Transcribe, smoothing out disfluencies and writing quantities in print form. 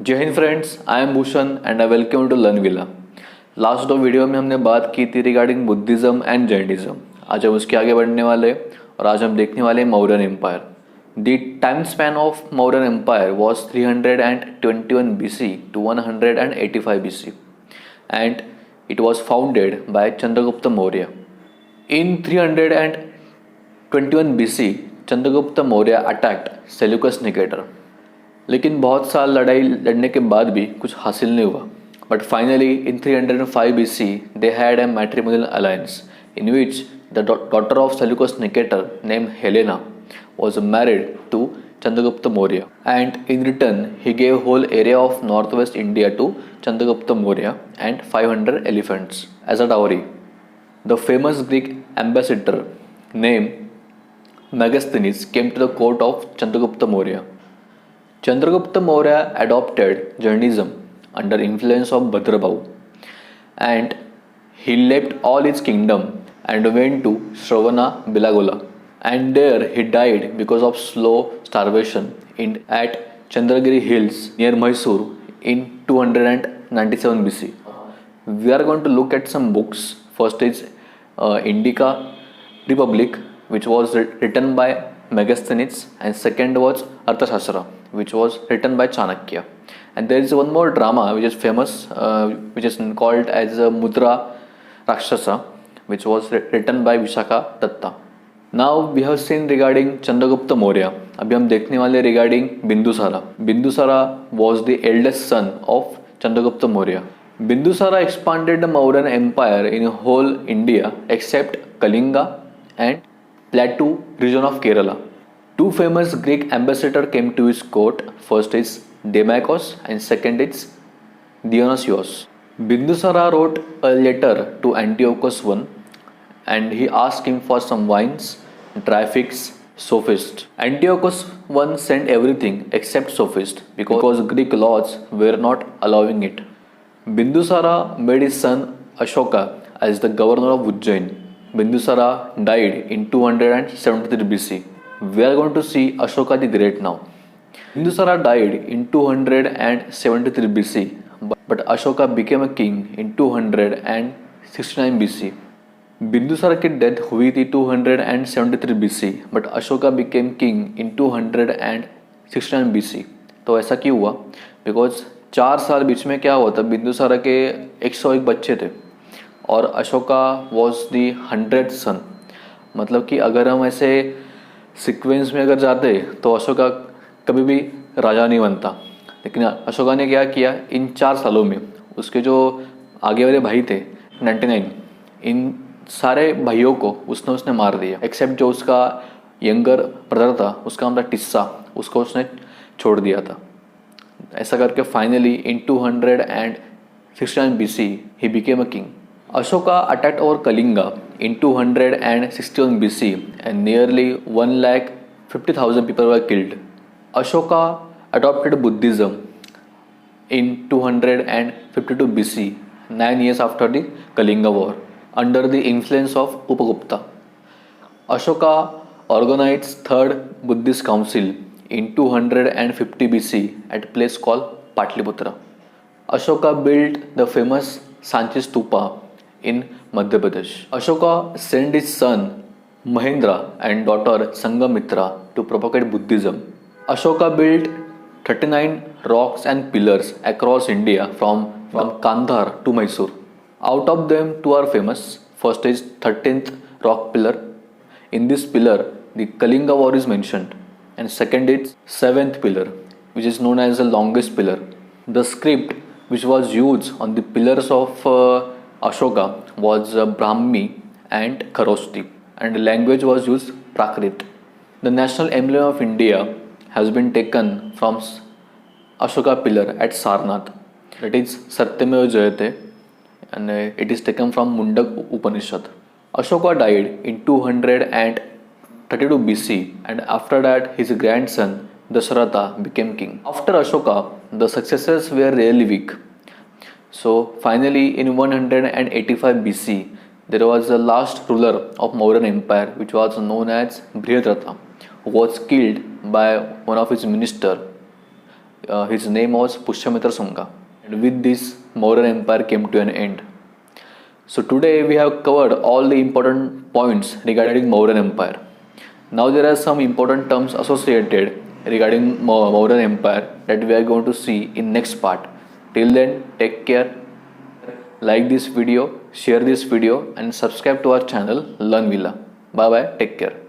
जय हिंद friends, I am Bhushan and I welcome to learn villa. Last दो video में हमने बात की थी रिगार्डिंग बुद्धिज्म एंड जैनिज्म। आज हम उसके आगे बढ़ने वाले और आज हम देखने वाले Mauryan empire. The time span of Mauryan empire was 321 BC to 185 BC and it was founded by Chandragupta Maurya. In 321 BC, Chandragupta Maurya attacked Seleucus Nicator. लेकिन बहुत साल लड़ाई लड़ने के बाद भी कुछ हासिल नहीं हुआ। But finally in 305 BC they had a matrimonial alliance in which the daughter of Seleucus Nicator name Helena was married to Chandragupta Maurya, and in return he gave whole area of northwest India to Chandragupta Maurya and 500 elephants as a dowry. The famous Greek ambassador named Megasthenes came to the court of Chandragupta Maurya. Chandragupta Maurya adopted Jainism under influence of Bhadrabhau, and he left all his kingdom and went to Shravana Belagola, and there he died because of slow starvation at Chandragiri Hills near Mysore in 297 BC. We are going to look at some books. First is Indica Republic, which was written by Megasthenes, and second was Arthashastra, which was written by Chanakya. And there is one more drama which is famous, which is called as Mudra Rakshasa, which was written by Vishaka Datta. Now we have seen regarding Chandragupta Maurya. अभी हम देखने वाले regarding Bindusara. Bindusara was the eldest son of Chandragupta Maurya. Bindusara expanded the Mauryan Empire in whole India except Kalinga and Plateau region of Kerala. Two famous Greek ambassadors came to his court. First is Deimachus and second is Dionysius. Bindusara wrote a letter to Antiochus I and he asked him for some wines, dry figs, sophists. Antiochus I sent everything except sophists because Greek laws were not allowing it. Bindusara made his son Ashoka as the governor of Ujjain. Bindusara died in 273 BC. We are going to see Ashoka the Great now. Bindusara died in 273 BC, but Ashoka became a king in 269 BC. Bindusara की death हुई थी 273 BC, but Ashoka became king in 269 BC. तो ऐसा क्यों हुआ? Because 4 साल बीच में क्या हुआ था, बिंदुसार के 101 बच्चे थे और अशोका वॉज दी 100th सन. मतलब कि अगर हम ऐसे सीक्वेंस में अगर जाते तो अशोका कभी भी राजा नहीं बनता. लेकिन अशोका ने क्या किया, इन 4 सालों में उसके जो आगे वाले भाई थे 99, इन सारे भाइयों को उसने मार दिया एक्सेप्ट जो उसका यंगर ब्रदर था, उसका नाम था टिस्सा, उसको उसने छोड़ दिया था. ऐसा करके finally in 269 BC he became a king. Ashoka attacked over Kalinga in 261 BC and nearly 150,000 people were killed. Ashoka adopted Buddhism in 252 BC, 9 years after the Kalinga War, under the influence of Upagupta. Ashoka organized third Buddhist council in 250 BC at a place called Patliputra. Ashoka built the famous Sanchi Stupa in Madhya Pradesh. Ashoka sent his son Mahendra and daughter Sangamitra to propagate Buddhism. Ashoka built 39 rocks and pillars across India from Kandahar to Mysore. Out of them, 2 are famous. First is 13th rock pillar. In this pillar, the Kalinga War is mentioned. And second is 7th pillar, which is known as the longest pillar. The script which was used on the pillars of Ashoka was Brahmi and Kharosthi, and the language was used Prakrit. The national emblem of India has been taken from Ashoka pillar at Sarnath. That is Satyameva Jayate, and it is taken from Mundak Upanishad. Ashoka died in 232 BC, and after that his grandson Dasharatha became king. After Ashoka, the successors were really weak. So finally in 185 BC, there was the last ruler of Mauryan Empire, which was known as Brihadrata, who was killed by one of his ministers his name was Pushyamitra Shunga. And with this, Mauryan Empire came to an end. So today we have covered all the important points regarding Mauryan Empire. Now there are some important terms associated regarding Mauryan Empire that we are going to see in next part. Till then, take care. Like this video, share this video and subscribe to our channel Learn Villa. Bye bye, take care.